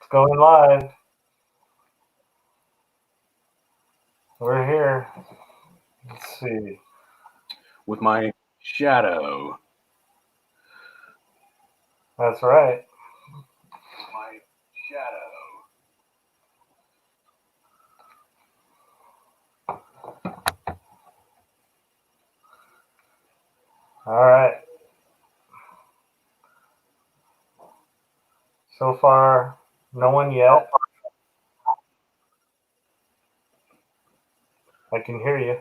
It's going live. We're here. Let's see. With my shadow. That's right. My shadow. All right. So far, no one yet. I can hear you.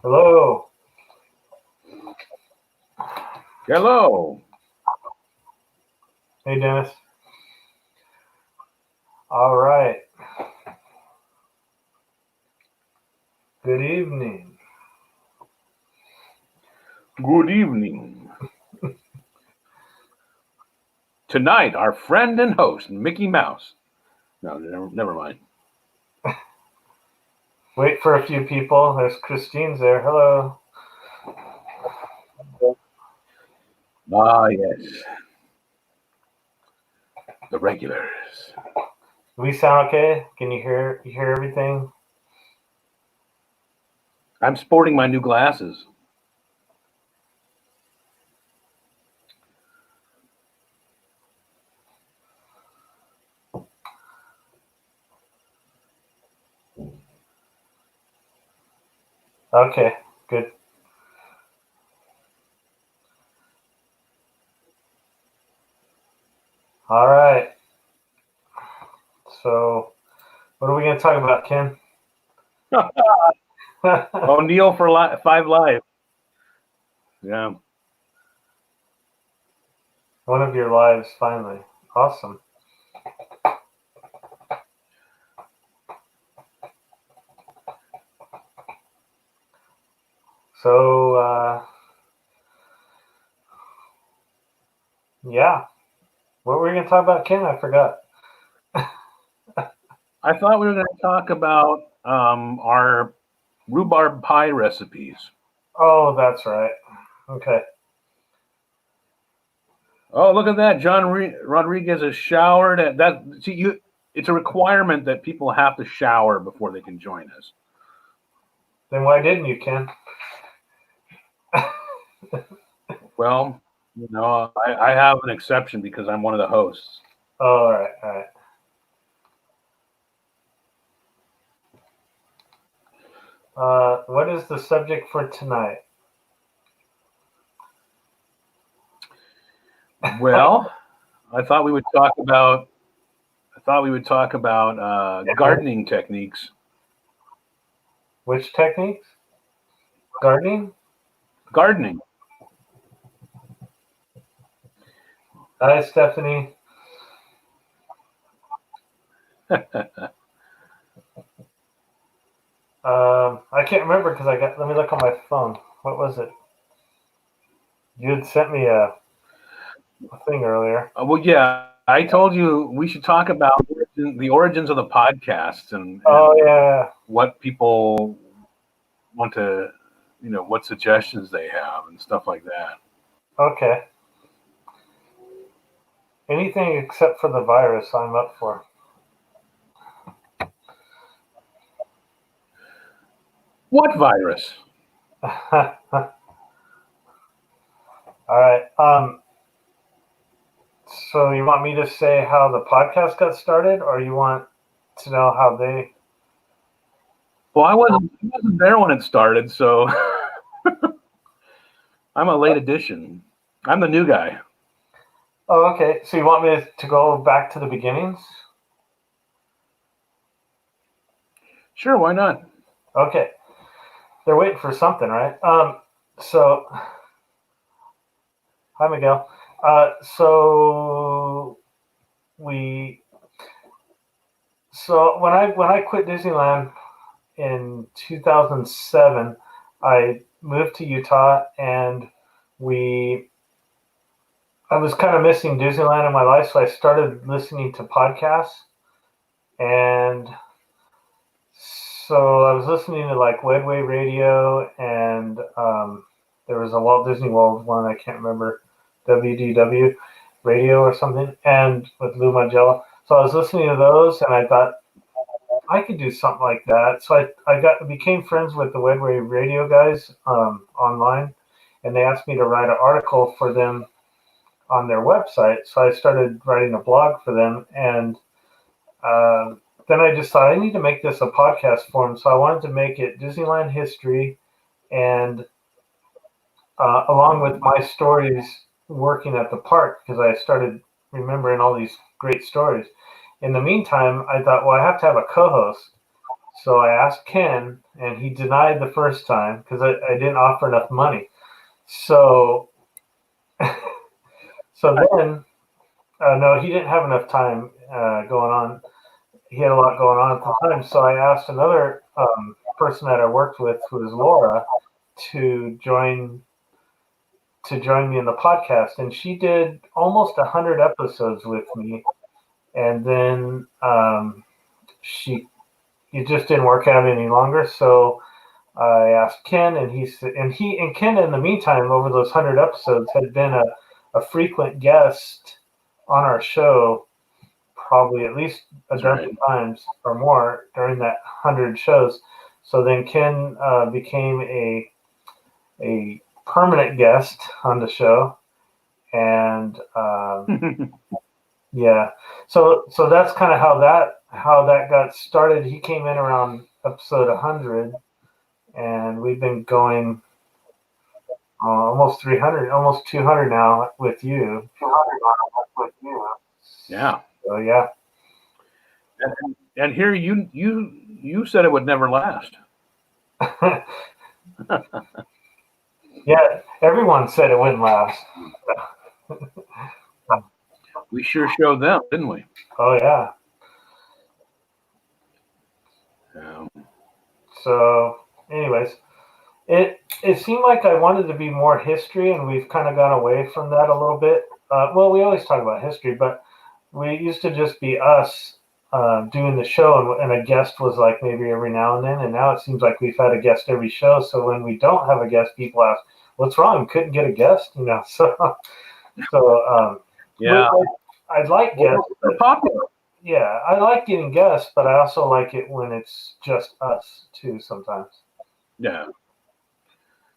Hello. Hello. Hey, Dennis. All right. Good evening. Good evening. Tonight, our friend and host, Mickey Mouse. No, never mind. Wait for a few people. There's Christine's there. Hello. Ah, yes. The regulars. We sound okay? Can you hear everything? I'm sporting my new glasses. Okay, good. All right. So, what are we going to talk about, Ken? O'Neill for 5 Live. Yeah. One of your lives, finally. Awesome. So, yeah. What were we going to talk about, Ken? I forgot. I thought we were going to talk about our rhubarb pie recipes. Oh, that's right. Okay. Oh, look at that. John Rodriguez has showered. It's a requirement that people have to shower before they can join us. Then why didn't you, Ken? Well, I have an exception because I'm one of the hosts. Oh, all right, all right. What is the subject for tonight? Well, I thought we would talk about gardening techniques. Which techniques? Gardening? Gardening. Hi, Stephanie. I can't remember because let me look on my phone. What was it? You had sent me a thing earlier. Well, yeah, I told you we should talk about the origins of the podcast and Oh, yeah. what people want to, what suggestions they have and stuff like that. Okay. Anything except for the virus, I'm up for. What virus? All right. So you want me to say how the podcast got started, or you want to know how they? Well, I wasn't there when it started, so I'm a late addition. I'm the new guy. Oh, okay. So you want me to go back to the beginnings? Sure, why not? Okay. They're waiting for something, right? So, hi, Miguel. So when I quit Disneyland in 2007, I moved to Utah, and I was kind of missing Disneyland in my life, so I started listening to podcasts, and so I was listening to like Wedway Radio, and there was a Walt Disney World one, I can't remember, WDW Radio or something, and with Lou Mangello. So I was listening to those, and I thought I could do something like that. So I became friends with the Wedway Radio guys online, and they asked me to write an article for them on their website. So I started writing a blog for them, and then I just thought I need to make this a podcast form. So I wanted to make it Disneyland history, and along with my stories working at the park, because I started remembering all these great stories. In the meantime, I thought, well, I have to have a co-host. So I asked Ken, and he denied the first time because I didn't offer enough money. So, so then, no, he didn't have enough time going on. He had a lot going on at the time. So I asked another person that I worked with, who was Laura, to join me in the podcast, and she did almost 100 episodes with me. And then it just didn't work out any longer. So I asked Ken, and Ken in the meantime, over those 100 episodes, had been a frequent guest on our show, probably at least a dozen times or more during that 100 shows. So then Ken became a permanent guest on the show, and yeah, so that's kind of how that got started. He came in around episode 100, and we've been going almost 300, almost 200 now with you. Yeah. So yeah. And here you said it would never last. Yeah, everyone said it wouldn't last. We sure showed them, didn't we? Oh yeah. So, anyways, it seemed like I wanted to be more history, and we've kind of gone away from that a little bit. Well, we always talk about history, but we used to just be us doing the show, and a guest was like maybe every now and then, and now it seems like we've had a guest every show. So when we don't have a guest, people ask, "What's wrong? Couldn't get a guest?" You know. So yeah, I'd like guests. They're popular. Yeah, I like getting guests, but I also like it when it's just us too sometimes. Yeah.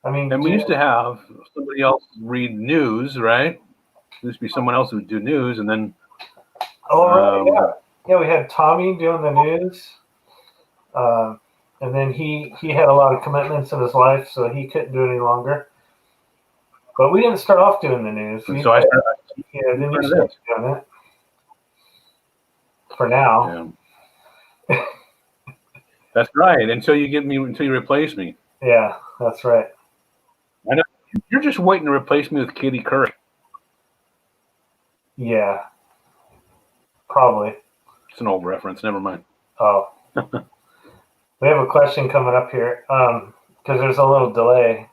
I mean, and we used to have somebody else read news, right? There used to be someone else who would do news, and then yeah, we had Tommy doing the news, and then he had a lot of commitments in his life, so he couldn't do it any longer. But we didn't start off doing the news. So I started. Yeah, then you started doing it. For now. Yeah. That's right. Until you replace me. Yeah, that's right. I know you're just waiting to replace me with Katie Couric. Yeah. Probably. It's an old reference. Never mind. Oh. We have a question coming up here because there's a little delay.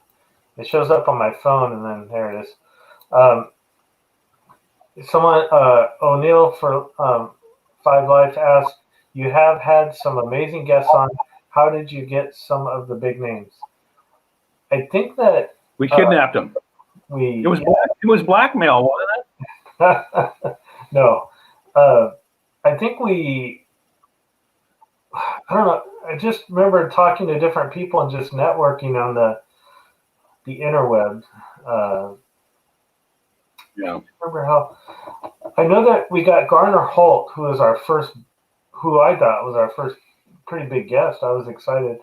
It shows up on my phone, and then there it is. Someone, O'Neill for 5 Life asked, you have had some amazing guests on. How did you get some of the big names? I think that we kidnapped them. It was blackmail, wasn't it? No. I think I don't know. I just remember talking to different people and just networking on the interweb. Yeah. Remember how? I know that we got Garner Holt, who I thought was our first pretty big guest. I was excited,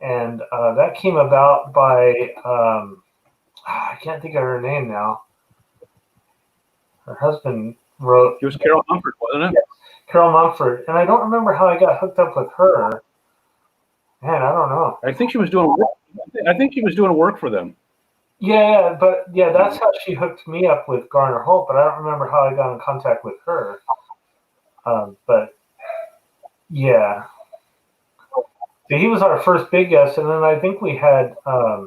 and that came about by I can't think of her name now. Her husband wrote. It was Carol Mumford, wasn't it? Yes, Carol Mumford, and I don't remember how I got hooked up with her. Man, I don't know. I think she was doing work for them. Yeah, that's how she hooked me up with Garner Holt, but I don't remember how I got in contact with her. But yeah, so he was our first big guest, and then I think we had. I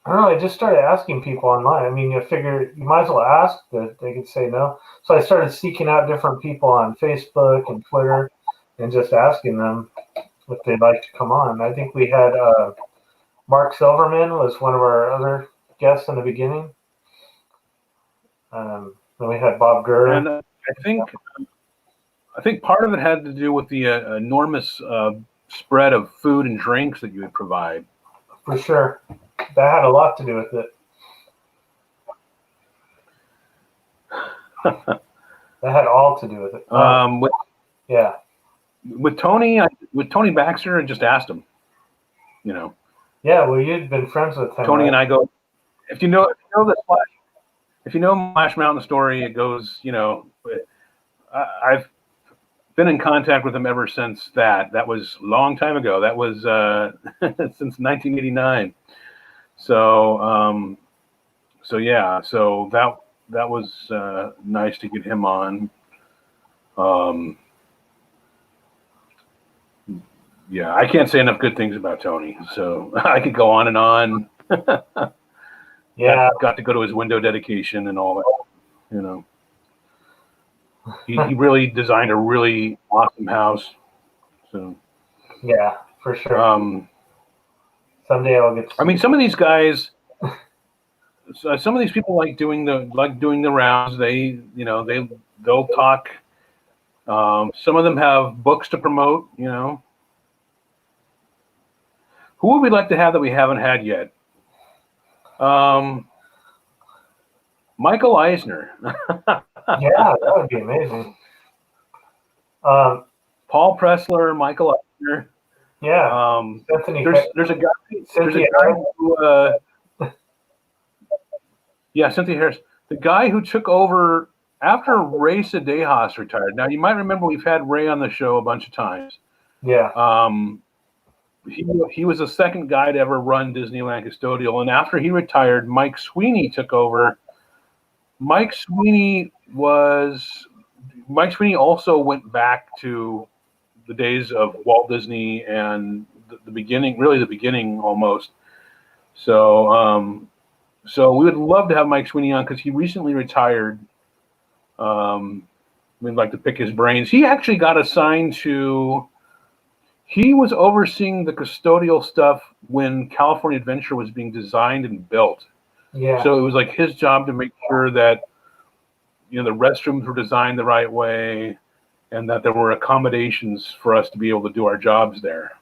don't know. I just started asking people online. I mean, you figure you might as well ask that they could say no. So I started seeking out different people on Facebook and Twitter, and just asking them. if they'd like to come on. I think we had Mark Silverman was one of our other guests in the beginning. Then we had Bob Gurr. And I think part of it had to do with the enormous spread of food and drinks that you would provide. For sure. That had a lot to do with it. That had all to do with it. Yeah. With Tony Baxter, I just asked him. You know. Yeah, well, you'd been friends with him. Tony right? and I go. If you know Splash Mountain story, it goes. You know, I've been in contact with him ever since that. That was a long time ago. That was since 1989. So yeah. So that was nice to get him on. Yeah, I can't say enough good things about Tony. So I could go on and on. Yeah. Got to go to his window dedication and all that. You know, he really designed a really awesome house. So yeah, for sure. Someday I'll get. I mean, some of these guys, some of these people like doing the rounds. They'll talk. Some of them have books to promote. You know, who would we like to have that we haven't had yet? Michael Eisner. Yeah, that would be amazing. Paul Pressler, Michael Eisner. Yeah. There's a guy who Cynthia Harris. The guy who took over after Ray Sedejas retired. Now you might remember we've had Ray on the show a bunch of times. Yeah. He was the second guy to ever run Disneyland Custodial, and after he retired, Mike Sweeney took over. Mike Sweeney also went back to the days of Walt Disney and the beginning almost. So we would love to have Mike Sweeney on because he recently retired. We'd like to pick his brains. He actually got assigned to. He was overseeing the custodial stuff when California Adventure was being designed and built. Yeah. So it was like his job to make sure that the restrooms were designed the right way and that there were accommodations for us to be able to do our jobs there.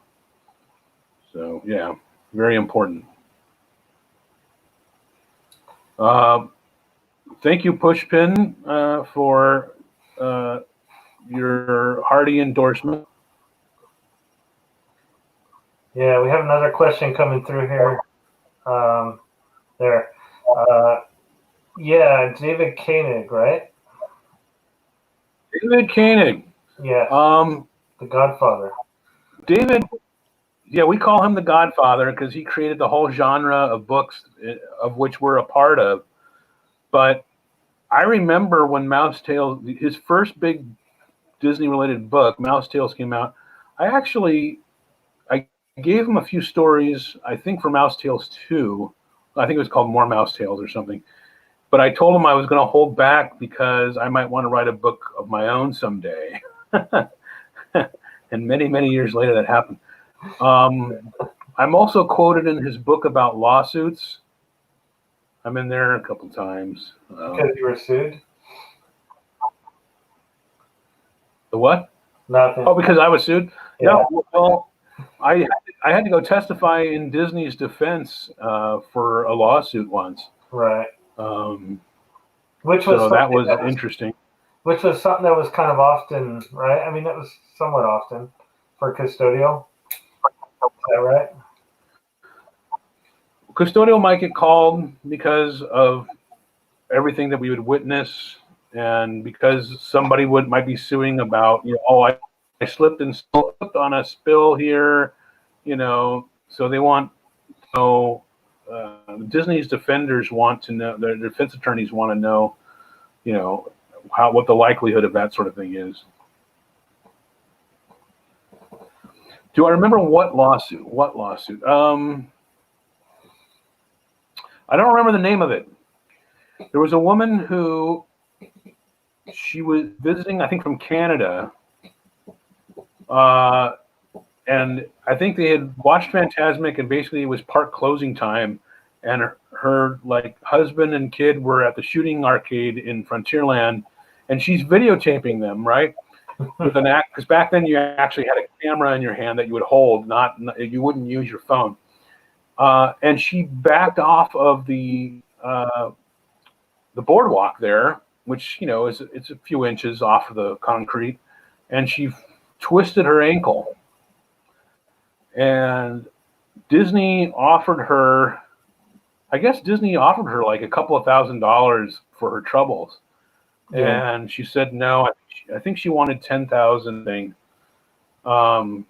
So yeah, very important. Thank you, Pushpin, for your hearty endorsement. Yeah, we have another question coming through here. There. Yeah, David Koenig, right? David Koenig. Yeah. The Godfather. David, yeah, we call him the Godfather because he created the whole genre of books of which we're a part of. But I remember when Mouse Tales, his first big Disney-related book, Mouse Tales, came out. I gave him a few stories, I think for Mouse Tales 2. I think it was called More Mouse Tales or something. But I told him I was going to hold back because I might want to write a book of my own someday. And many, many years later, that happened. I'm also quoted in his book about lawsuits. I'm in there a couple times. Because you were sued? The what? Nothing. Oh, because I was sued? Yeah. No, well, I had to go testify in Disney's defense for a lawsuit once. Right. Which was interesting. Which was something that was kind of often, right? I mean, that was somewhat often for custodial. Is that right? Custodial might get called because of everything that we would witness, and because somebody might be suing about, I slipped on a spill here, so they want to know. Disney's defenders want to know, their defense attorneys want to know, what the likelihood of that sort of thing is. Do I remember what lawsuit? I don't remember the name of it. There was a woman who, she was visiting, I think from Canada. and I think they had watched Fantasmic, and basically it was park closing time, and her like husband and kid were at the shooting arcade in Frontierland, and she's videotaping them, right? With an act, because back then you actually had a camera in your hand that you would hold, not you wouldn't use your phone. And she backed off of the boardwalk there, which is it's a few inches off of the concrete, and she twisted her ankle. And Disney offered her, I guess Disney offered her like a couple of $1,000s for her troubles, and she said no. I think she wanted 10,000 thing. Her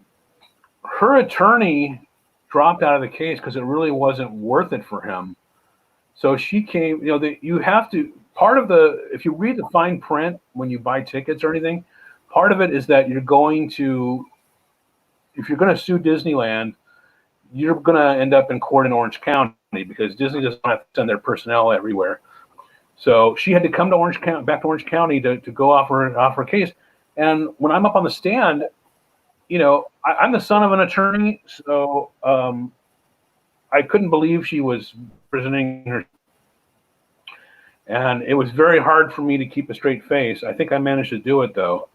attorney dropped out of the case because it really wasn't worth it for him. So she came. You have to, part of the, if you read the fine print when you buy tickets or anything, part of it is that you're going to, if you're going to sue Disneyland, you're going to end up in court in Orange County because Disney doesn't have to send their personnel everywhere. So she had to come to back to Orange County to go off her case. And when I'm up on the stand, I'm the son of an attorney, so I couldn't believe she was presenting her. And it was very hard for me to keep a straight face. I think I managed to do it though.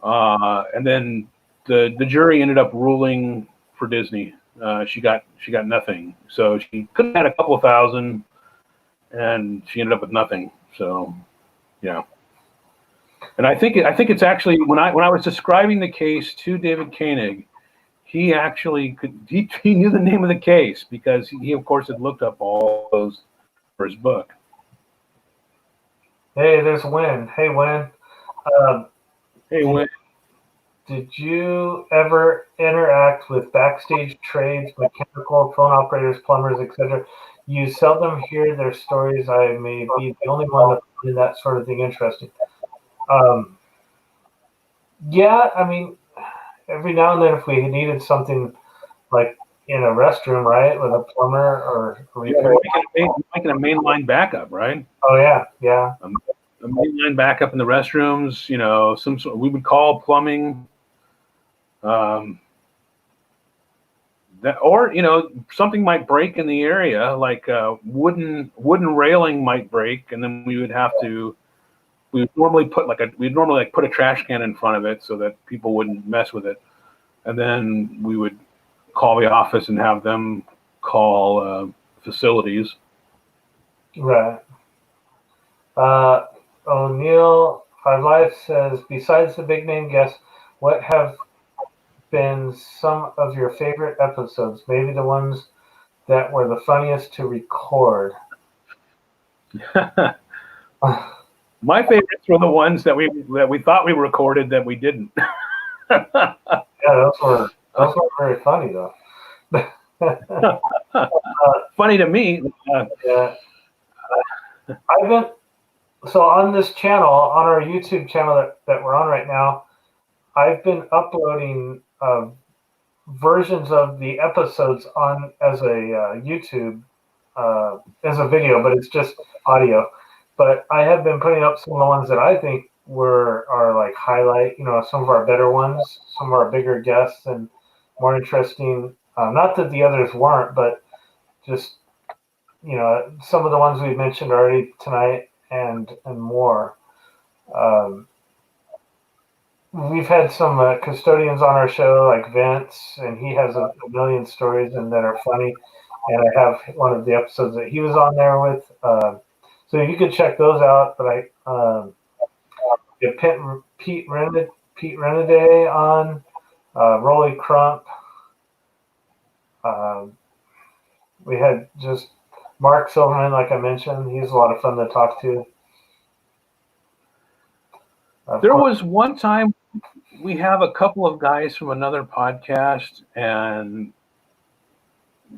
And then the jury ended up ruling for Disney. She got nothing. So she could have had a couple of thousand, and she ended up with nothing. So, yeah. And I think it's actually, when I was describing the case to David Koenig, he actually he knew the name of the case because he of course had looked up all those for his book. Hey, there's Win. Hey, Win. Hey, Win. Did you ever interact with backstage trades, mechanical, phone operators, plumbers, etc.? You seldom hear their stories. I may be the only one that find that sort of thing interesting. Yeah, I mean, every now and then, if we needed something like in a restroom, right, with a plumber or You're making a mainline backup, right? Oh yeah. A mainline backup in the restrooms. We would call plumbing. Something might break in the area, like wooden railing might break, and then we would normally put a trash can in front of it so that people wouldn't mess with it, and then we would call the office and have them call facilities. Right. O'Neill Five Life says, besides the big name guests, what have been some of your favorite episodes? Maybe the ones that were the funniest to record. My favorites were the ones that we thought we recorded that we didn't. Yeah, those were very funny though. Funny to me. Yeah. I've been on this channel, on our YouTube channel that we're on right now. I've been uploading versions of the episodes on as a YouTube as a video, but it's just audio. But I have been putting up some of the ones that I think are like highlight. Some of our better ones, some of our bigger guests, and more interesting. Not that the others weren't, but just some of the ones we've mentioned already tonight, and more. We've had some custodians on our show, like Vince, and he has a million stories and that are funny. And I have one of the episodes that he was on there with. So you could check those out. But Pete Renaday on, Rolly Crump. We had just Mark Silverman, like I mentioned. He's a lot of fun to talk to. There was one time we have a couple of guys from another podcast, and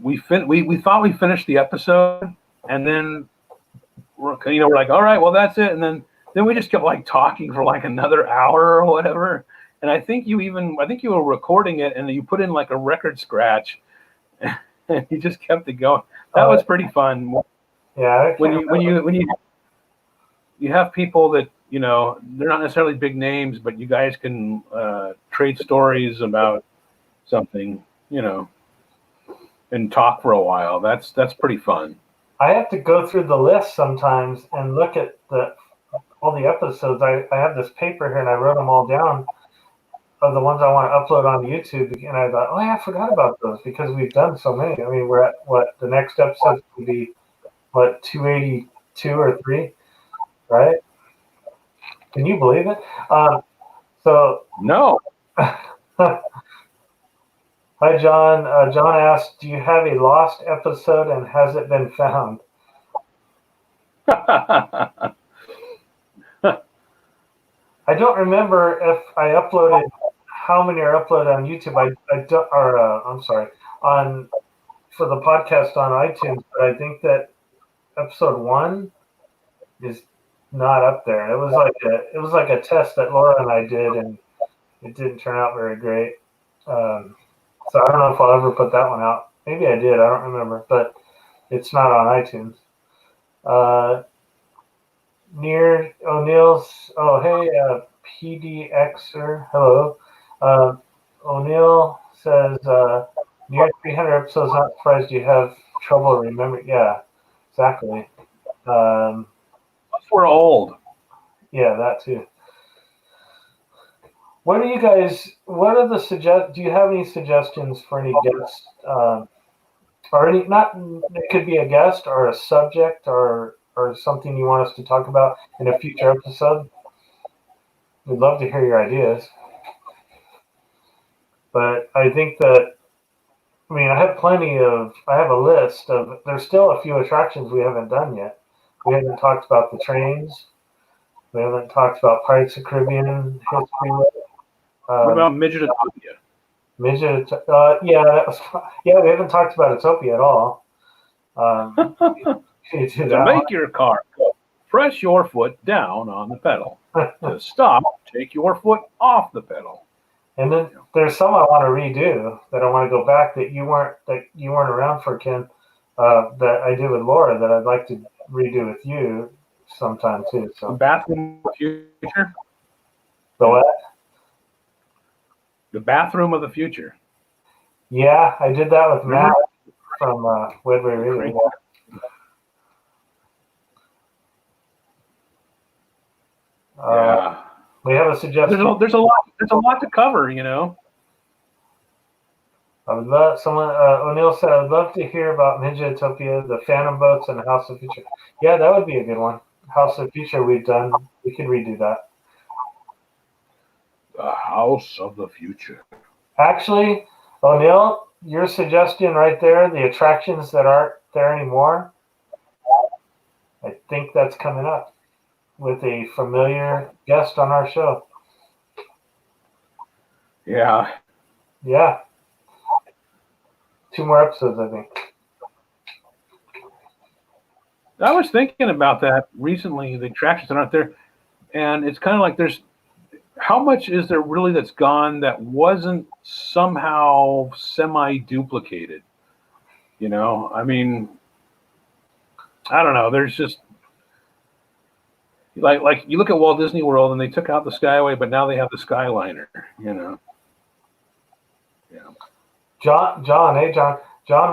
we thought we finished the episode, and then we're like, all right, well that's it, and then we just kept like talking for like another hour or whatever. And I think you were recording it, and you put in like a record scratch, and you just kept it going. That was pretty fun. Yeah. When you have people that they're not necessarily big names, but you guys can trade stories about something, and talk for a while. That's pretty fun. I have to go through the list sometimes and look at all the episodes. I have this paper here and I wrote them all down of the ones I want to upload on YouTube. And I thought, oh, yeah, I forgot about those because we've done so many. I mean, we're at the next episode would be 282 or 3, right? Can you believe it? No. Hi, John. John asked, do you have a lost episode and has it been found? I I don't remember if I uploaded how many are uploaded on YouTube. I don't, or I'm sorry, for the podcast on iTunes. But I think that episode 1 is not up there. It was like a test that Laura and I did, and it didn't turn out very great. So I don't know if I'll ever put that one out. Maybe I did. I don't remember, but it's not on iTunes. Near O'Neill's. Oh, hey, PDXer. Hello. O'Neill says, near 300 episodes, not surprised you have trouble remembering. Yeah, exactly. We're old. Yeah, that too. What are do you have any suggestions for any guests? Or any, not, it could be a guest or a subject or something you want us to talk about in a future episode. We'd love to hear your ideas. But I think that, I have a list of, there's still a few attractions we haven't done yet. We haven't talked about the trains. We haven't talked about Pirates of the Caribbean history. What about Midgetopia? Yeah, we haven't talked about Utopia at all. To make your car go, press your foot down on the pedal. To stop, take your foot off the pedal. And then there's some I want to redo that I want to go back that you weren't around for, Ken. That I did with Laura that I'd like to redo with you sometime too. So the bathroom of the future. The what? The bathroom of the future. Yeah, I did that with Matt from Wedway Radio. Yeah. We have a suggestion. There's a lot to cover, I would love O'Neill said, I would love to hear about Midgetopia, the Phantom Boats, and House of Future. Yeah, that would be a good one. House of Future we've done. We could redo that. The House of the Future. Actually, O'Neill, your suggestion right there, the attractions that aren't there anymore, I think that's coming up with a familiar guest on our show. Yeah. Yeah. 2 more episodes, I think. I was thinking about that recently, the attractions that aren't there. And it's kind of like how much is there really that's gone that wasn't somehow semi-duplicated? I mean, I don't know. There's just, like you look at Walt Disney World and they took out the Skyway, but now they have the Skyliner, Yeah. John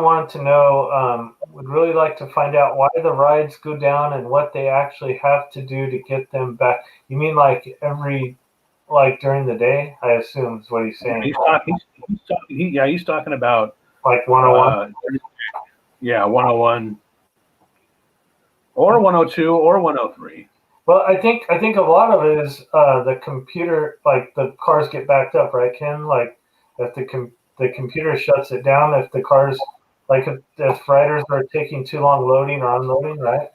wanted to know, would really like to find out why the rides go down and what they actually have to do to get them back. You mean like during the day? I assume is what he's saying. He's talking about like 101. 101 or 102 or 103. Well, I think a lot of it is the computer, like the cars get backed up, right, Ken? Like if the computer shuts it down, if the cars, like if riders are taking too long loading or unloading, right?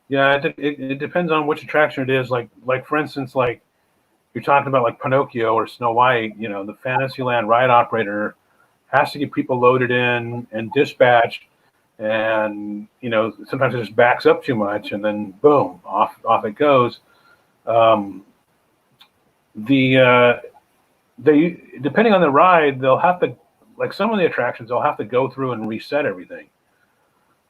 Yeah, it depends on which attraction it is. Like for instance, like you're talking about like Pinocchio or Snow White, the Fantasyland ride operator has to get people loaded in and dispatched, and sometimes it just backs up too much, and then boom, off it goes. They depending on the ride, they'll have to, like some of the attractions, they'll have to go through and reset everything.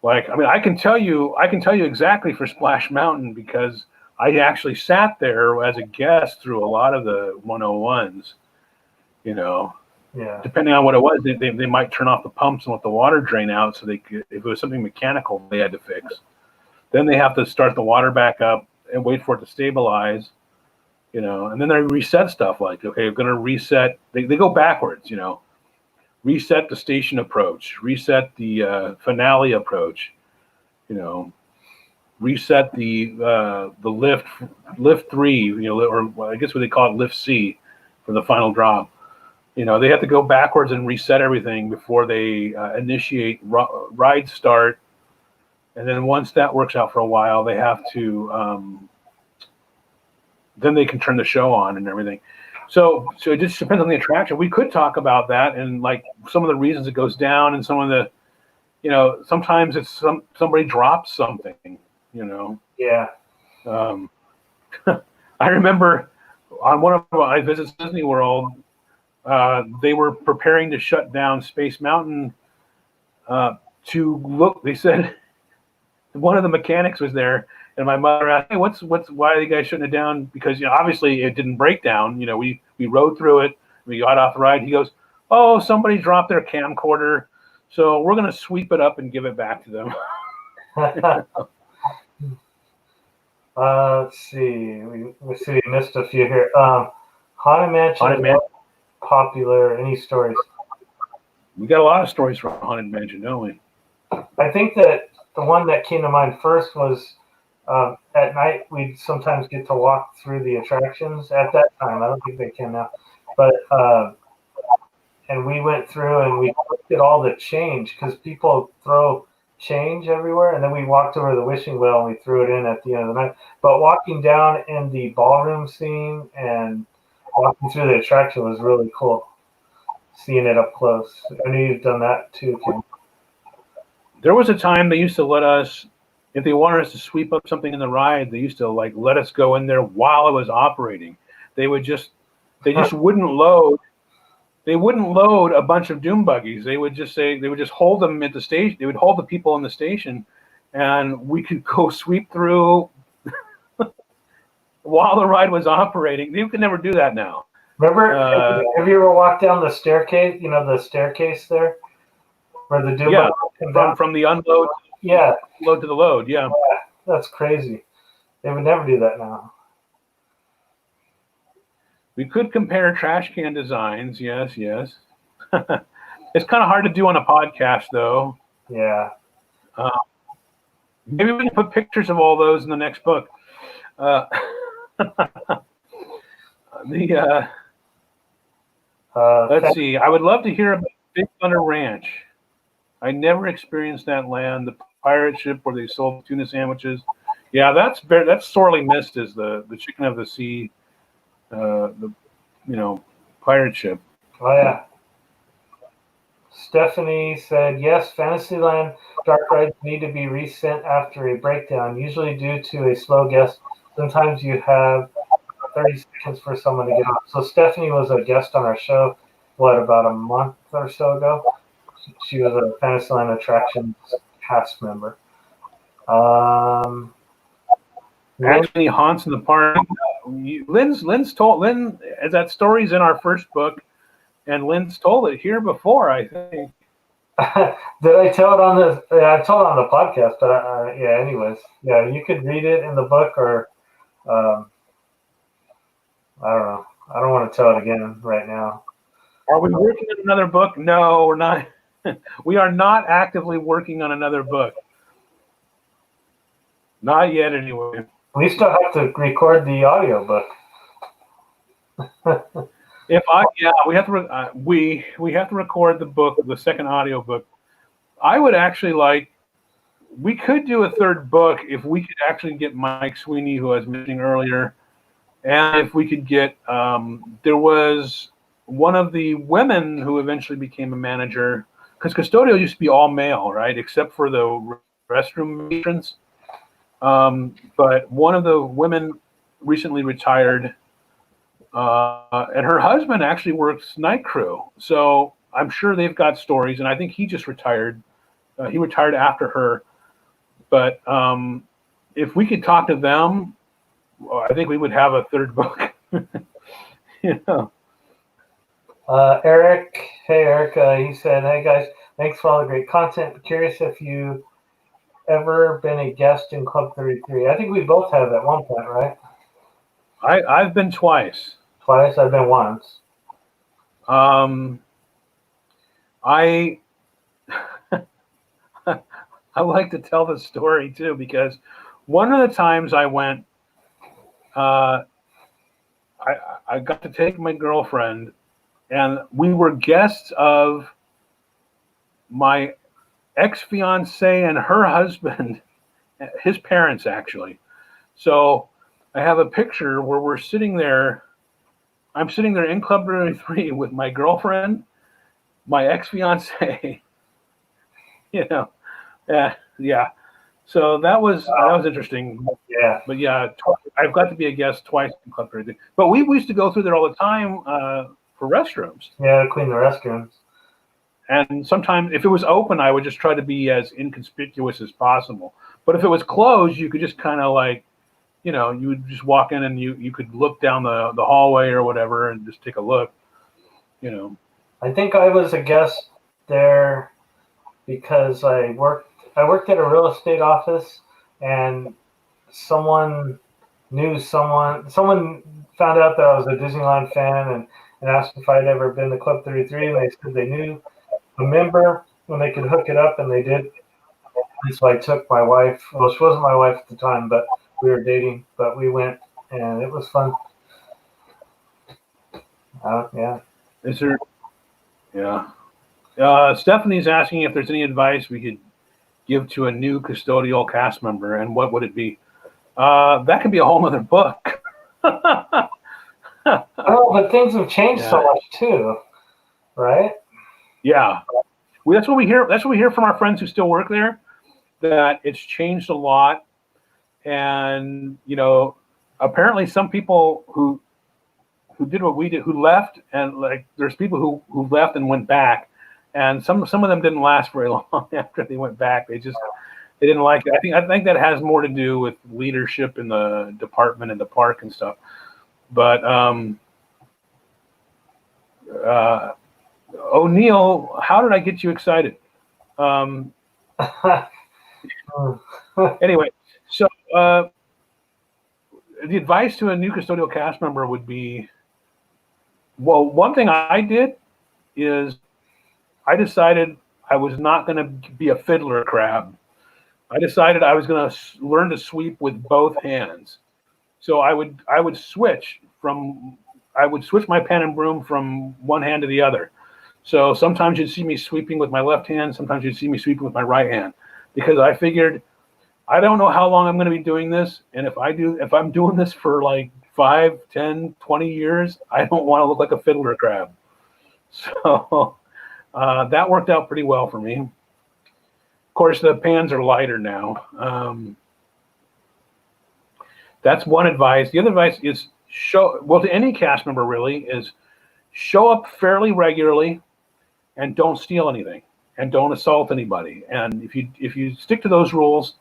Like, I mean, I can tell you exactly for Splash Mountain because I actually sat there as a guest through a lot of the 101s, Yeah. depending on what it was, they might turn off the pumps and let the water drain out. So they could, if it was something mechanical, they had to fix. Then they have to start the water back up and wait for it to stabilize, and then they reset stuff like, okay, we're going to reset. They go backwards, reset the station approach, reset the finale approach, reset the lift 3, or I guess what they call it, lift C for the final drop. They have to go backwards and reset everything before they initiate ride start. And then once that works out for a while, they have to, then they can turn the show on and everything. So it just depends on the attraction. We could talk about that and like some of the reasons it goes down and some of the, sometimes it's somebody drops something, Yeah. I remember on one of my visits to Disney World, they were preparing to shut down Space Mountain to look. They said one of the mechanics was there, and my mother asked, "Hey, why are you guys shutting it down?" Because obviously it didn't break down. We rode through it. We got off the ride. He goes, "Oh, somebody dropped their camcorder, so we're gonna sweep it up and give it back to them." Let's see. We missed a few here. Haunted Mansion is popular. Any stories? We got a lot of stories from Haunted Mansion, don't we? I think that the one that came to mind first was at night we'd sometimes get to walk through the attractions. At that time, I don't think they can now, but and we went through and we looked at all the change because people throw change everywhere, and then we walked over the wishing well and we threw it in at the end of the night. But walking down in the ballroom scene and walking through the attraction was really cool, seeing it up close. I know you've done that too, Kim. There was a time they used to let us, if they wanted us to sweep up something in the ride, they used to like let us go in there while it was operating. They just wouldn't load. They wouldn't load a bunch of doom buggies. They would just hold them at the station. They would hold the people in the station, and we could go sweep through while the ride was operating. You can never do that now. Remember, have you ever walked down the staircase? The staircase there, where the doom buggy from the unload, load to the load. Yeah, that's crazy. They would never do that now. We could compare trash can designs. Yes. It's kind of hard to do on a podcast, though. Yeah. Maybe we can put pictures of all those in the next book. Let's see. I would love to hear about Big Thunder Ranch. I never experienced that land. The pirate ship where they sold tuna sandwiches. Yeah, that's sorely missed. Is the Chicken of the Sea. The pirate ship. Oh yeah. Stephanie said, yes, Fantasyland dark rides need to be resent after a breakdown, usually due to a slow guest. Sometimes you have 30 seconds for someone to get on. So Stephanie was a guest on our show, about a month or so ago? She was a Fantasyland Attractions cast member. Actually, haunts in the park. Lynn that story's in our first book, and Lynn's told it here before, I think. Did I tell it on the? Yeah, I told it on the podcast, but yeah. Anyways, yeah, you could read it in the book, or I don't know. I don't want to tell it again right now. Are we working on another book? No, we're not. We are not actively working on another book. Not yet, anyway. We still have to record the audio book. We have to we have to record the book, the second audio book. I would actually we could do a third book if we could actually get Mike Sweeney, who I was mentioning earlier, and if we could get there was one of the women who eventually became a manager, because custodial used to be all male, right, except for the restroom patrons. But one of the women recently retired. And her husband actually works night crew, so I'm sure they've got stories. And I think he just retired. He retired after her. But if we could talk to them, I think we would have a third book. Eric, hey Eric, he said, "Hey guys, thanks for all the great content. Curious if you ever been a guest in Club 33. I think we both have at one point, right? I've been twice. Twice. I've been once. Um, I I like to tell the story too because one of the times I went, uh, I got to take my girlfriend, and we were guests of my ex-fiance and her husband, his parents actually. So I have a picture where we're sitting there. I'm sitting there in Club 33 with my girlfriend, my ex-fiance. You know, yeah. So that was interesting. Yeah. But yeah, I've got to be a guest twice in Club 33. But we used to go through there all the time for restrooms. Yeah, clean the restrooms. And sometimes, if it was open, I would just try to be as inconspicuous as possible. But if it was closed, you could just kind of like, you would just walk in and you could look down the hallway or whatever and just take a look. I think I was a guest there because I worked at a real estate office, and someone found out that I was a Disneyland fan and asked if I'd ever been to Club 33, and they said they knew a member when they could hook it up, and they did. And so I took my wife. Well, she wasn't my wife at the time, but we were dating. But we went, and it was fun. Yeah. Is there? Yeah. Stephanie's asking if there's any advice we could give to a new custodial cast member, and what would it be? That could be a whole other book. Oh, but things have changed so much too, right? Yeah. That's what we hear. That's what we hear from our friends who still work there. That it's changed a lot, and apparently some people who did what we did, who left, and like there's people who left and went back, and some of them didn't last very long after they went back. They didn't like it. I think that has more to do with leadership in the department and the park and stuff. But O'Neill, how did I get you excited? Anyway, so the advice to a new custodial cast member would be, well, one thing I did is I decided I was not going to be a fiddler crab. I decided I was going to learn to sweep with both hands. So I would switch my pen and broom from one hand to the other. So sometimes you'd see me sweeping with my left hand, sometimes you'd see me sweeping with my right hand, because I figured I don't know how long I'm going to be doing this, and if I'm doing this for like 5, 10, 20 years, I don't want to look like a fiddler crab. So that worked out pretty well for me. Of course, the pans are lighter now. That's one advice. The other advice is to any cast member really, is show up fairly regularly and don't steal anything and don't assault anybody. And if you stick to those rules,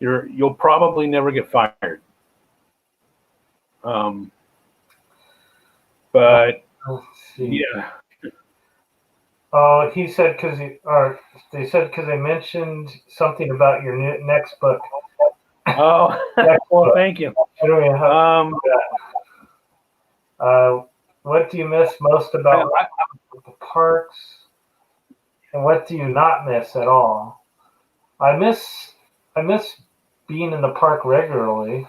you'll probably never get fired. But yeah. Oh, he said they said because they mentioned something about your next book. Oh, well, thank you. What do you miss most about the parks, and what do you not miss at all? I miss being in the park regularly,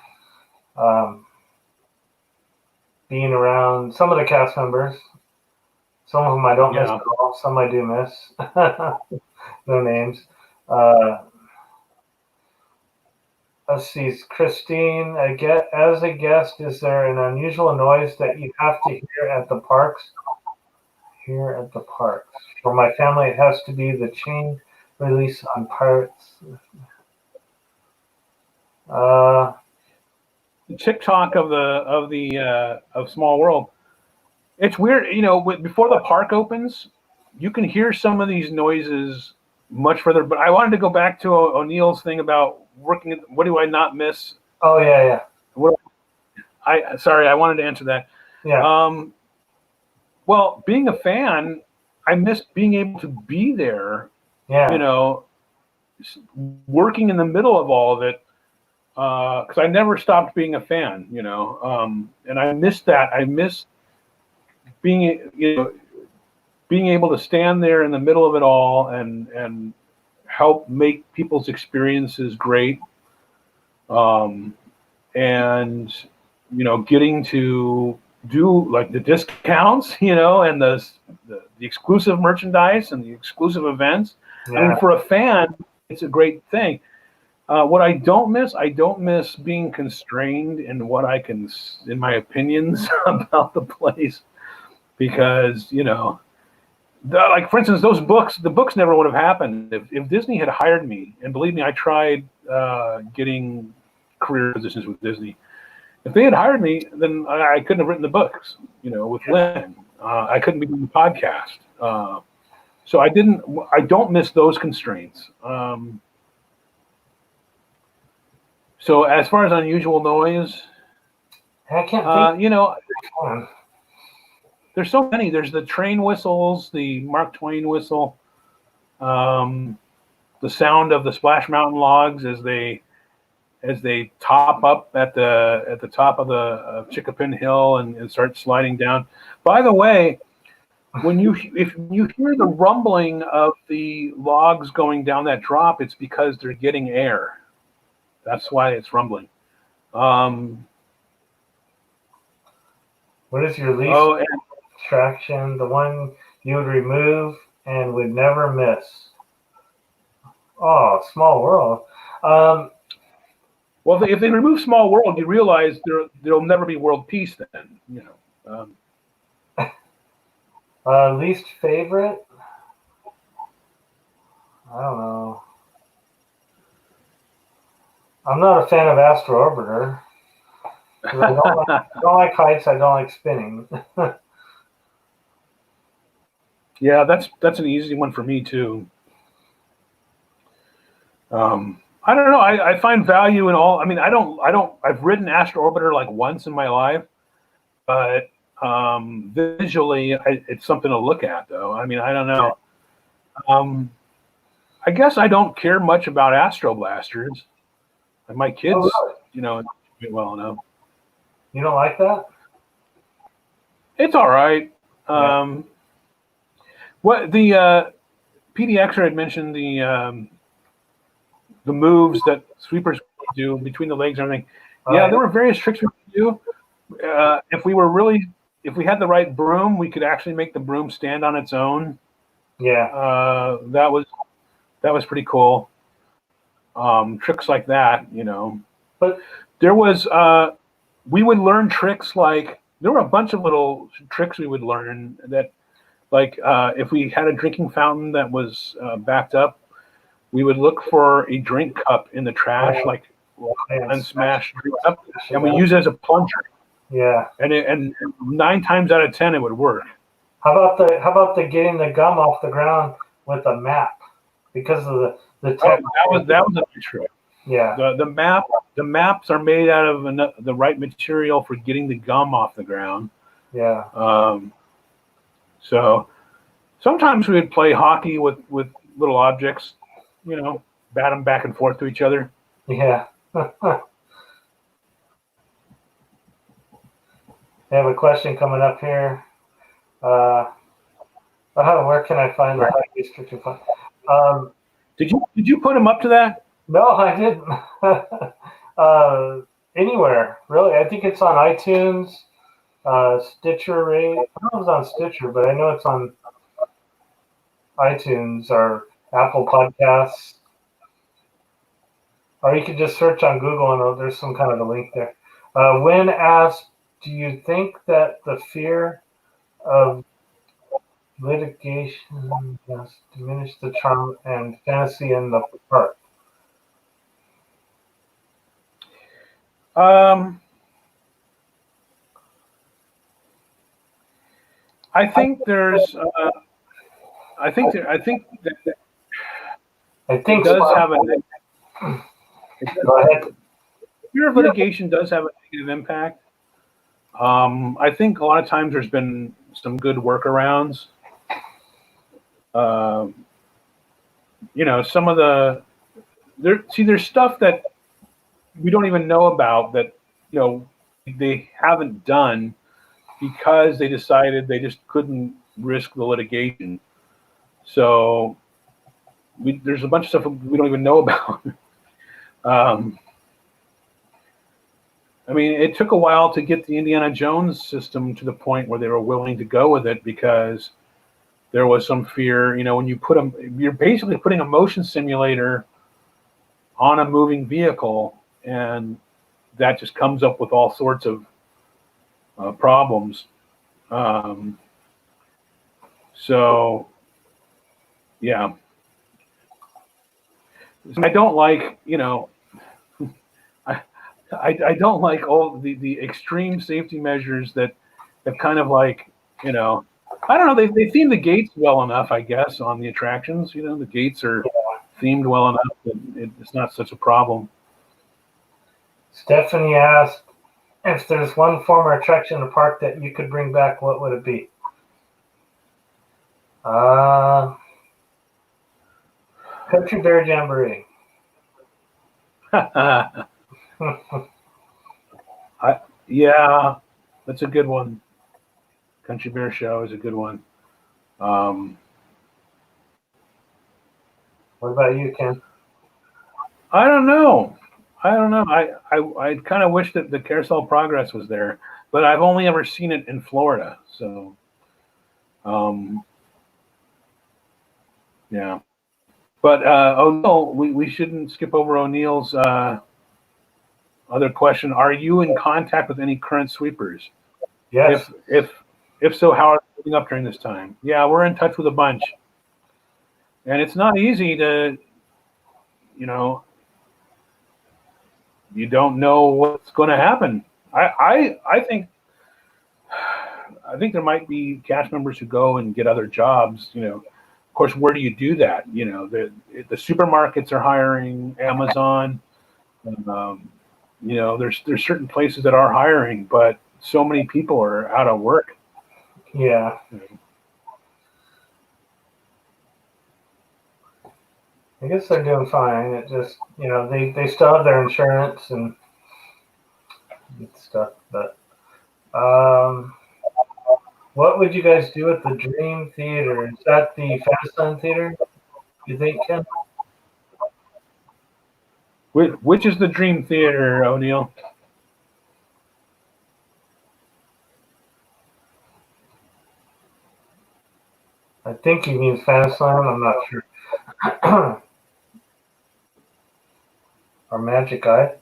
being around some of the cast members. Some of them I don't miss at all. Some I do miss. No names. Let's see, Christine. As a guest, is there an unusual noise that you have to hear at the parks? Here at the parks. For my family, it has to be the chain release on Pirates. The TikTok of Small World. It's weird, before the park opens, you can hear some of these noises much further. But I wanted to go back to O'Neill's thing about working. What do I not miss? Oh yeah. I wanted to answer that. Yeah. Well, being a fan, I miss being able to be there, Yeah. you know, working in the middle of all of it, because I never stopped being a fan, you know, and I miss that. I miss being, you know, being able to stand there in the middle of it all and help make people's experiences great, and you know, getting to do like the discounts, you know, and the exclusive merchandise and the exclusive events. I Yeah. mean, for a fan, it's a great thing. What I don't miss being constrained in what I can, in my opinions about the place, because you know, like for instance, the books never would have happened if Disney had hired me. And believe me, I tried getting career positions with Disney. If they had hired me, then I couldn't have written the books, you know, with Lynn. I couldn't be doing the podcast. So I don't miss those constraints. So as far as unusual noise, I can't think. you know, there's so many. There's the train whistles, the Mark Twain whistle, the sound of the Splash Mountain logs as they top up at the top of the Chickapin Hill and start sliding down. By the way, if you hear the rumbling of the logs going down that drop, it's because they're getting air. That's why it's rumbling. What is your least Oh, and attraction? The one you would remove and would never miss? Oh, Small World. well, if they remove Small World, you realize there'll never be world peace then. You know. Least favorite? I don't know. I'm not a fan of Astro Orbiter. I don't like heights. I don't like spinning. Yeah, that's an easy one for me too. I don't know. I find value in all. I mean, I don't. I've ridden Astro Orbiter like once in my life, but visually, it's something to look at, though. I mean, I don't know. I guess I don't care much about Astro Blasters. And my kids, really? you know, well enough. You don't like that? It's all right. Yeah. What the PDXer had mentioned the moves that sweepers do between the legs and everything. Yeah, there were various tricks we could do. If we had the right broom, we could actually make the broom stand on its own. Yeah. That was pretty cool. Tricks like that, you know. But there was we would learn tricks like there were a bunch of little tricks we would learn that, like if we had a drinking fountain that was backed up, we would look for a drink cup in the trash, like unsmashed drink cup, and we use it as a plunger. Yeah. And 9 times out of 10 it would work. How about the getting the gum off the ground with a map because of the tech? That was a good trick. Yeah. The maps are made out of the right material for getting the gum off the ground. Yeah. So sometimes we would play hockey with little objects, you know, bat them back and forth to each other. Yeah. I have a question coming up here. Where can I find the high restricted fund? Did you put them up to that? No, I didn't. Anywhere, really. I think it's on iTunes, Stitcher. I don't know if it's on Stitcher, but I know it's on iTunes or Apple Podcasts. Or you could just search on Google and there's some kind of a link there. When asked, do you think that the fear of litigation has diminished the charm and fantasy in the park? I think there's. I think that it does have a. Go ahead. Fear of litigation does have a negative impact. I think a lot of times there's been some good workarounds. Some of there's stuff that we don't even know about that they haven't done because they decided they just couldn't risk the litigation. So there's a bunch of stuff we don't even know about. It took a while to get the Indiana Jones system to the point where they were willing to go with it, because there was some fear. When you're basically putting a motion simulator on a moving vehicle, and that just comes up with all sorts of problems. So, yeah. I don't like, I don't like all the extreme safety measures that have kind of like, I don't know, they theme the gates well enough, I guess, on the attractions. The gates are themed well enough that it's not such a problem. Stephanie asked, if there's one former attraction in the park that you could bring back, what would it be? Country Bear Jamboree. Yeah, that's a good one. Country Bear Show is a good one. What about you, Ken? I don't know. I kind of wish that the Carousel Progress was there, but I've only ever seen it in Florida. So, yeah. But O'Neill, we shouldn't skip over O'Neill's other question. Are you in contact with any current sweepers? Yes. If so, how are they holding up during this time? Yeah, we're in touch with a bunch, and it's not easy to, you don't know what's going to happen. I think there might be cast members who go and get other jobs. Of course, where do you do that? The supermarkets are hiring, Amazon. There's certain places that are hiring, but so many people are out of work. Yeah. I guess they're doing fine. It just, they still have their insurance and stuff. But what would you guys do at the Dream Theater? Is that the Fastland Theater, you think, Ken? Which is the Dream Theater, O'Neill? I think he means Fastland. I'm not sure. Or Magic Eye.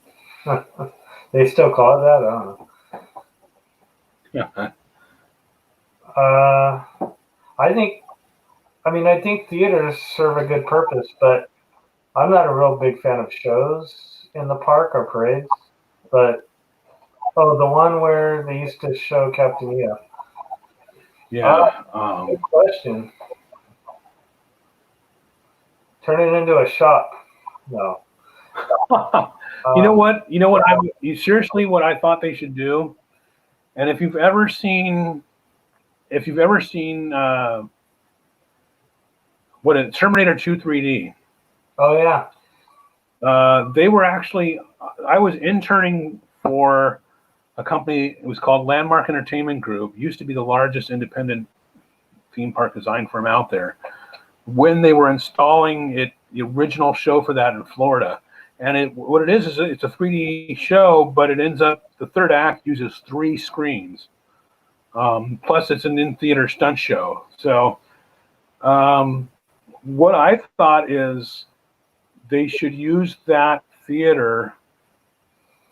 They still call it that? I don't know. I think theaters serve a good purpose, but I'm not a real big fan of shows in the park or parades. But, the one where they used to show Captain EO. Yeah. Good question. Turn it into a shop. No. You know what? Seriously, what I thought they should do, and if you've ever seen Terminator 2 3D. Oh yeah. They were actually. I was interning for a company. It was called Landmark Entertainment Group. It used to be the largest independent theme park design firm out there. When they were installing the original show for that in Florida. And what it is it's a 3D show, but it ends up, the third act uses 3 screens. Plus it's an in-theater stunt show. So what I thought is they should use that theater.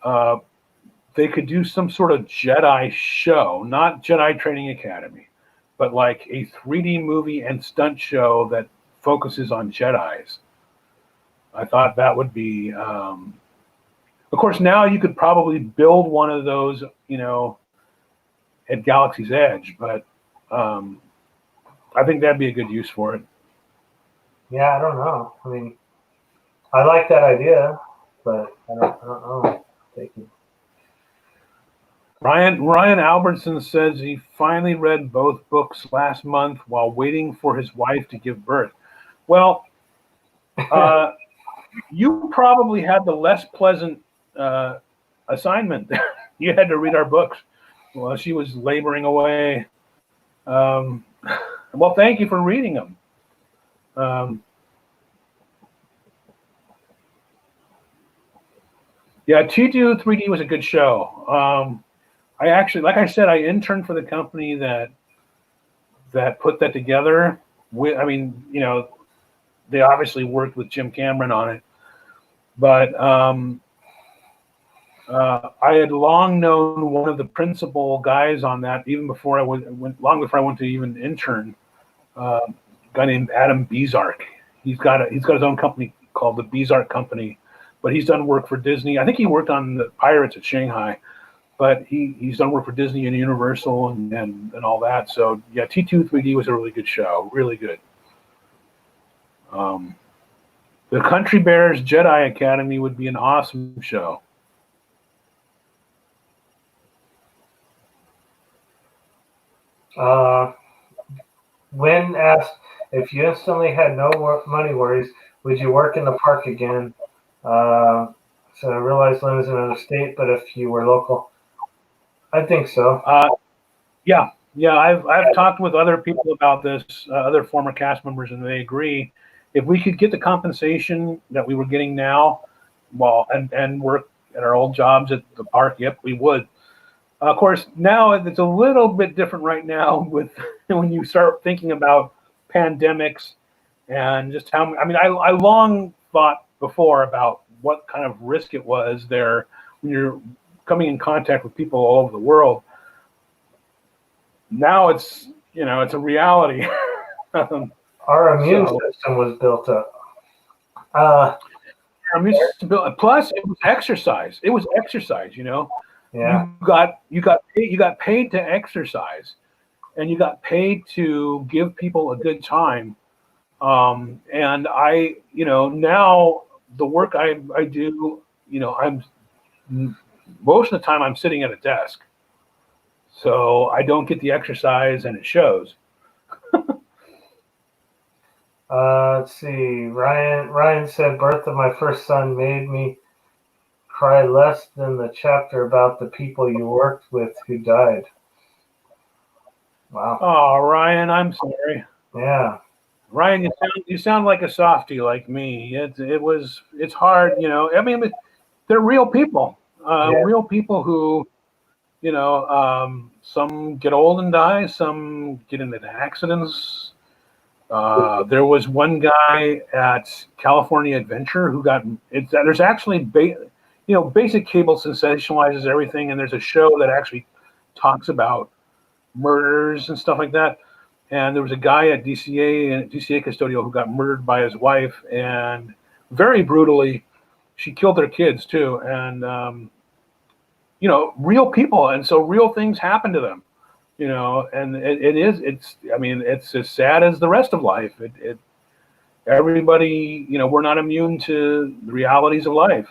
They could do some sort of Jedi show, not Jedi Training Academy, but like a 3D movie and stunt show that focuses on Jedis. I thought that would be, of course, now you could probably build one of those, at Galaxy's Edge, but I think that'd be a good use for it. Yeah, I don't know. I like that idea, but I don't know. Thank you. Ryan Albertson says he finally read both books last month while waiting for his wife to give birth. Well, you probably had the less pleasant assignment. You had to read our books while she was laboring away. Well, thank you for reading them. Yeah, T2 3D was a good show. I actually, like I said, I interned for the company that put that together. I mean, they obviously worked with Jim Cameron on it, but I had long known one of the principal guys on that, even before I long before I went to even intern. A guy named Adam Bezark. He's got his own company called the Bezark Company, but he's done work for Disney. I think he worked on the Pirates at Shanghai, but he's done work for Disney and Universal and all that. So yeah, T2 3D was a really good show, really good. The Country Bears Jedi Academy would be an awesome show. When asked if you instantly had no money worries, would you work in the park again? So I realize Lynn is in another state, but if you were local, I think so. Yeah. I've talked with other people about this, other former cast members, and they agree. If we could get the compensation that we were getting now, and work at our old jobs at the park, yep, we would. Of course, now it's a little bit different right now with when you start thinking about pandemics and just how. I mean, I long thought before about what kind of risk it was there when you're coming in contact with people all over the world. Now it's a reality. Our immune system was built up. Our immune system built. Plus, it was exercise. It was exercise. Yeah. You got paid to exercise, and you got paid to give people a good time. And I, now the work I do, I'm most of the time I'm sitting at a desk, so I don't get the exercise, and it shows. Let's see. Ryan said, "Birth of my first son made me cry less than the chapter about the people you worked with who died." Wow. Oh, Ryan, I'm sorry. Yeah. Ryan, you sound like a softie like me. It's hard, I mean, they're real people. Real people who, some get old and die, some get into accidents. There was one guy at California Adventure who there's actually, Basic Cable sensationalizes everything, and there's a show that actually talks about murders and stuff like that. And there was a guy at DCA Custodio who got murdered by his wife, and very brutally, she killed their kids too. And real people, and so real things happen to them. And it's as sad as the rest of life. Everybody, we're not immune to the realities of life.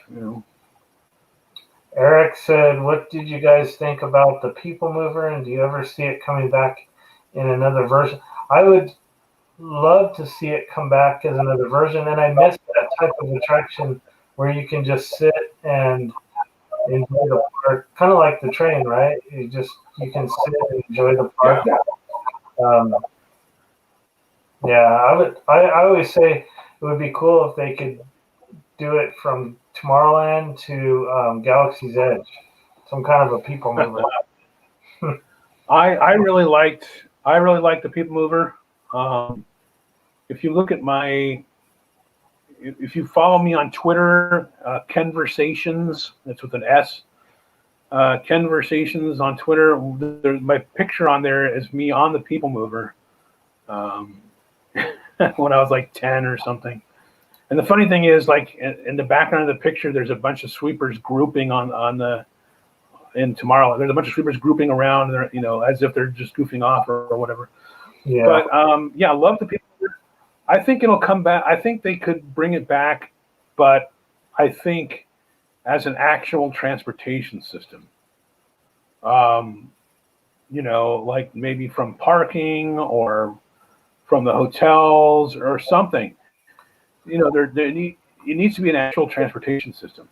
Eric said, "What did you guys think about the People Mover, and do you ever see it coming back in another version?" I would love to see it come back as another version, and I miss that type of attraction where you can just sit and enjoy the park, kind of like the train, right? You can sit and enjoy the park. I always say it would be cool if they could do it from Tomorrowland to Galaxy's Edge, some kind of a People Mover. I really liked the People Mover. If you look at if you follow me on Twitter, Kenversations, that's with an S. Kenversations on Twitter. My picture on there is me on the People Mover when I was like 10 or something. And the funny thing is, like in the background of the picture, there's a bunch of sweepers grouping in Tomorrowland. There's a bunch of sweepers grouping around, as if they're just goofing off or whatever. Yeah. But I love the People Mover. I think it'll come back. I think they could bring it back, but I think as an actual transportation system. like maybe from parking or from the hotels or something. It needs to be an actual transportation system.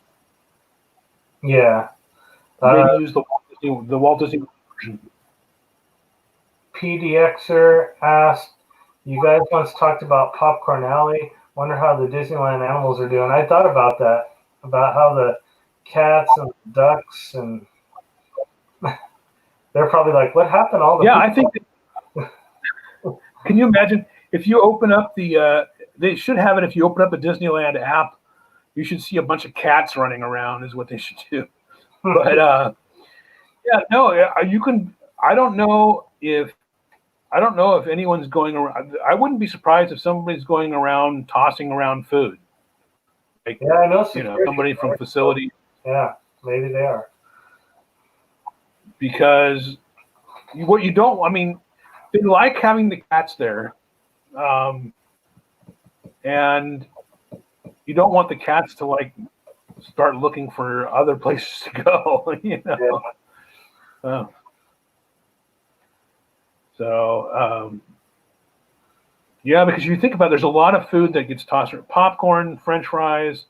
Yeah. Maybe use the Walt Disney version. PDXer asked, you guys once talked about Popcorn Alley. Wonder how the Disneyland animals are doing. I thought about that, about how the cats and the ducks, and they're probably like, what happened to all the Yeah, people? I think. Can you imagine if you open up they should have it if you open up the Disneyland app, you should see a bunch of cats running around is what they should do. But yeah, no, you can. I don't know if anyone's going around. I wouldn't be surprised if somebody's going around tossing around food. Like, yeah, I know somebody from facility. Yeah, maybe they are. Because what you don't, I mean, they like having the cats there, and you don't want the cats to like start looking for other places to go. Yeah. Yeah, because you think about it, there's a lot of food that gets tossed around. Popcorn, French fries,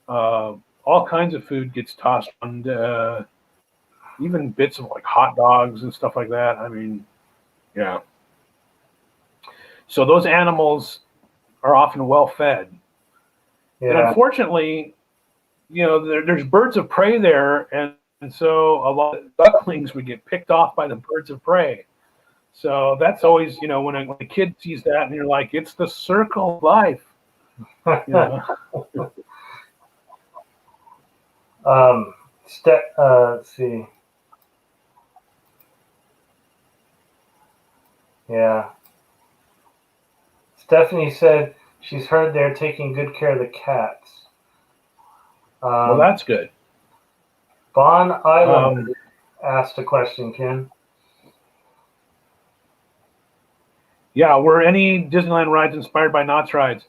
all kinds of food gets tossed around. Even bits of like hot dogs and stuff like that. I mean, yeah. So those animals are often well fed. Yeah. And unfortunately, there's birds of prey there, and so a lot of ducklings would get picked off by the birds of prey. So that's always, when a kid sees that, and you're like, it's the circle of life. Let's see. Yeah. Stephanie said she's heard they're taking good care of the cats. Well, that's good. Bon Island asked a question, Ken. Yeah, were any Disneyland rides inspired by Knott's rides?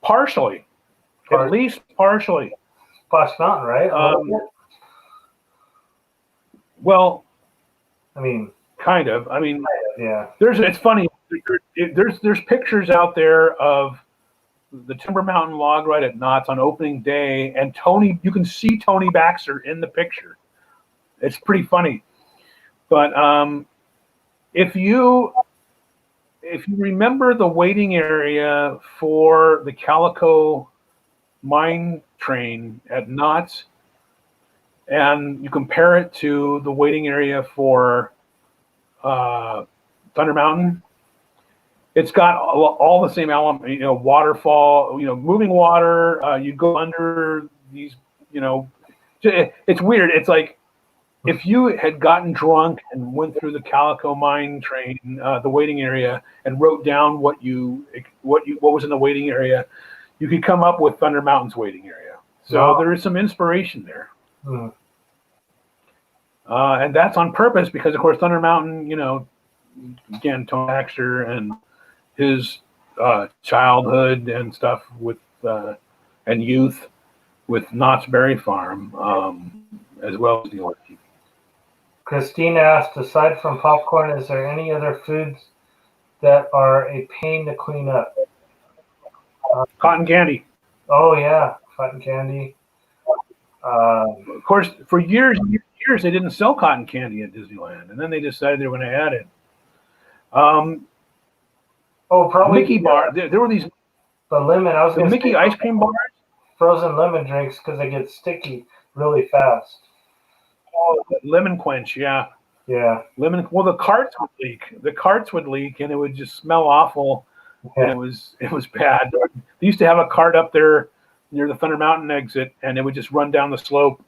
Partially. At least partially. Splash Mountain, right? Well, I mean, kind of. I mean, yeah. It's funny. There's pictures out there of the Timber Mountain log ride at Knott's on opening day, and you can see Tony Baxter in the picture. It's pretty funny. But if you remember the waiting area for the Calico mine train at Knott's, and you compare it to the waiting area for Thunder Mountain, it's got all the same element, waterfall, moving water. You go under these, it's weird. It's like if you had gotten drunk and went through the Calico mine train, the waiting area, and wrote down what was in the waiting area, you could come up with Thunder Mountain's waiting area. So there is some inspiration there. And that's on purpose because, of course, Thunder Mountain, again, Tony Baxter and his childhood and stuff and youth with Knott's Berry Farm, as well as the orchard. Christina asked, aside from popcorn, is there any other foods that are a pain to clean up? Cotton candy. Oh, yeah, cotton candy. Of course, for years they didn't sell cotton candy at Disneyland, and then they decided they were going to add it. Probably Mickey bar. There were these. The lemon. I was the Mickey ice cream bars. Frozen lemon drinks because they get sticky really fast. Oh, lemon quench, yeah. Yeah. Lemon. Well, the carts would leak. The carts would leak, and it would just smell awful. Yeah. And it was bad. They used to have a cart up there near the Thunder Mountain exit, and it would just run down the slope.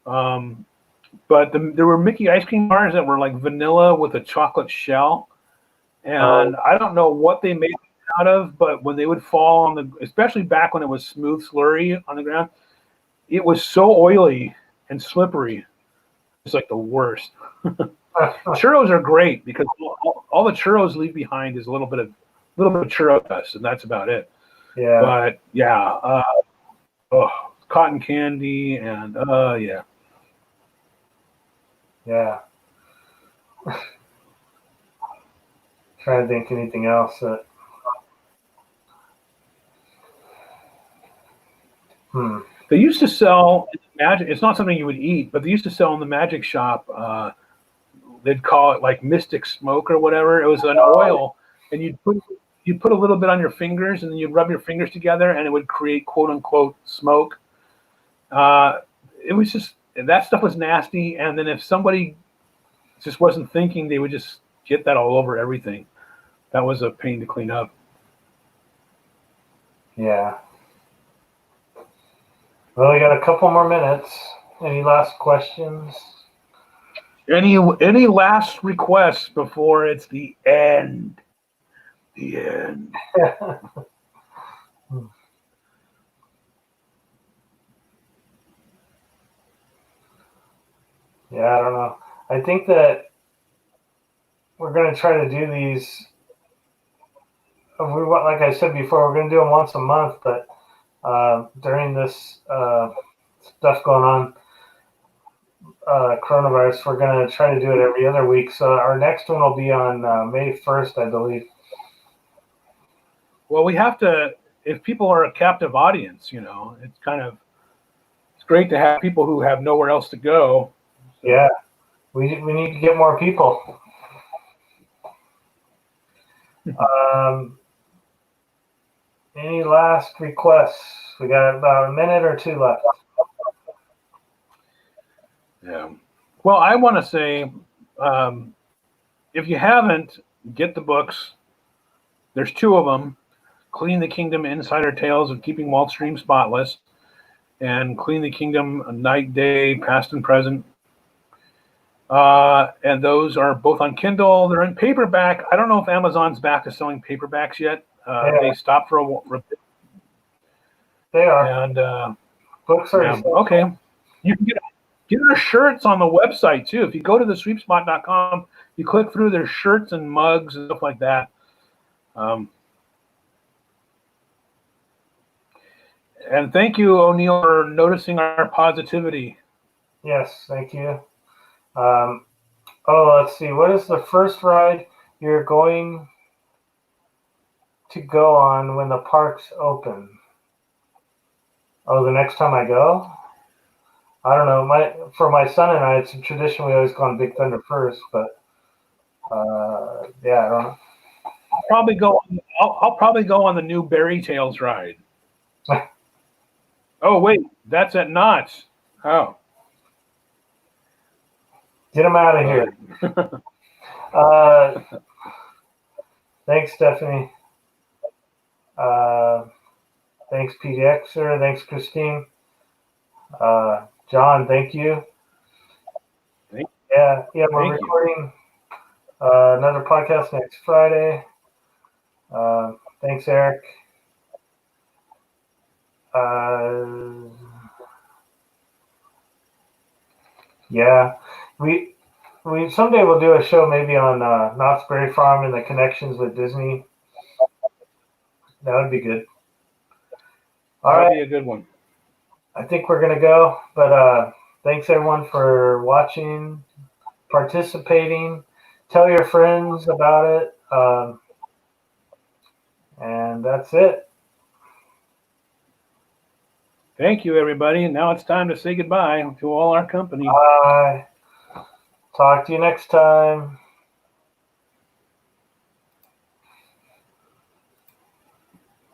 But there were Mickey ice cream bars that were like vanilla with a chocolate shell, and I don't know what they made it out of, but when they would fall especially back when it was smooth slurry on the ground, it was so oily and slippery. It's like the worst. Churros are great because all the churros leave behind is a little bit of churro dust, and that's about it. Yeah. But yeah, cotton candy and yeah. Yeah. Trying to think anything else that. They used to sell magic. It's not something you would eat, but they used to sell in the magic shop. They'd call it like Mystic Smoke or whatever. It was an oil, and you'd put a little bit on your fingers, and then you'd rub your fingers together, and it would create quote unquote smoke. It was just that stuff was nasty. And then if somebody just wasn't thinking, they would just get that all over everything. That was a pain to clean up. Yeah. Well, we got a couple more minutes. Any last questions? Any last requests before it's the end? The end. Yeah, I don't know. I think that we're going to try to do these. Like I said before, we're going to do them once a month, but during this stuff going on, coronavirus, we're going to try to do it every other week. So our next one will be on May 1st, I believe. Well, we have to, if people are a captive audience, it's great to have people who have nowhere else to go. So. Yeah, we need to get more people. Any last requests? We got about a minute or two left. Yeah. Well, I want to say, if you haven't, get the books. There's 2 of them. Clean the Kingdom Insider Tales of Keeping Walt Stream Spotless, and Clean the Kingdom Night, Day, Past and Present. And those are both on Kindle. They're in paperback. I don't know if Amazon's back to selling paperbacks yet. They stopped for a bit. They are. And books are okay. You can get our shirts on the website too. If you go to thesweepspot.com, you click through their shirts and mugs and stuff like that. And thank you, O'Neill, for noticing our positivity. Yes, thank you. Let's see. What is the first ride you're going to go on when the parks open? Oh, the next time I go? I don't know. For my son and I, it's a tradition. We always go on Big Thunder first, but yeah, I don't know. I'll probably go on the new Berry Tales ride. Oh wait, that's at Knott's. Oh. Get them out of here. Thanks, Stephanie. Thanks, PDXer. Thanks, Christine. John, thank you. Yeah, we're recording another podcast next Friday. Thanks, Eric. Yeah, we someday we'll do a show maybe on Knott's Berry Farm and the connections with Disney. That would be good. That would be a good one. I think we're gonna go, but thanks everyone for watching, participating. Tell your friends about it, and that's it. Thank you, everybody. Now it's time to say goodbye to all our company. Bye. Talk to you next time.